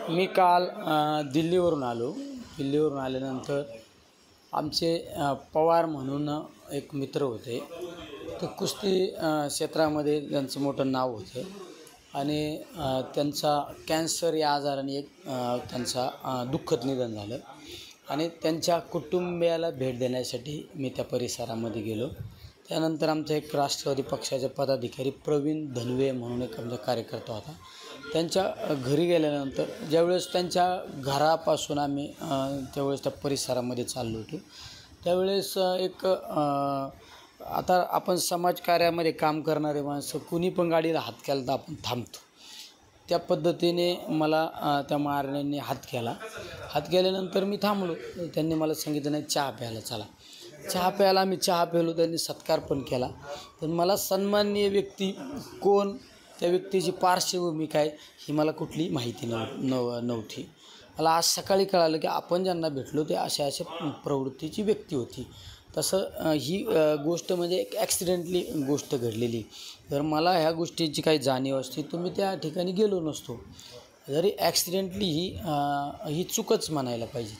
मी काल दिल्लीवरून आलो. दिल्लीवरून आल्यानंतर आमचे पवार म्हणून एक मित्र होते. ते कुस्ती क्षेत्रामध्ये त्यांचं मोठं नाव होतं आणि त्यांचा कॅन्सर या आजाराने एक त्यांचा दुःखद निधन झालं आणि त्यांच्या कुटुंबियाला भेट देण्यासाठी मी त्या परिसरामध्ये गेलो. त्यानंतर आमचा एक राष्ट्रवादी पक्षाचे पदाधिकारी प्रवीण धनवे म्हणून एक आमचा कार्यकर्ता होता. त्यांच्या घरी गेल्यानंतर ज्यावेळेस त्यांच्या घरापासून आम्ही त्यावेळेस त्या परिसरामध्ये चाललो होतो, त्यावेळेस एक आता आपण समाजकार्यामध्ये काम करणारे माणसं कुणी पण गाडीला हात केला तर आपण थांबतो. त्या पद्धतीने मला त्या महाराजांनी हात केला. हात केल्यानंतर मी थांबलो. त्यांनी मला सांगितलं, नाही चहा प्यायला चला. चहा प्यायला आम्ही चहा प्यायलो. त्यांनी सत्कार पण केला. पण मला सन्माननीय व्यक्ती कोण, त्या व्यक्तीची पार्श्वभूमी काय ही मला कुठली माहिती नव्हती. मला आज सकाळी कळालं की आपण ज्यांना भेटलो ते अशा प्रवृत्तीची व्यक्ती होती. तसं ही गोष्ट म्हणजे एक ॲक्सिडेंटली गोष्ट घडलेली. जर मला ह्या गोष्टीची काही जाणीव असती तर मी त्या ठिकाणी गेलो नसतो. जरी ॲक्सिडेंटली ही चूकच म्हणायला पाहिजे.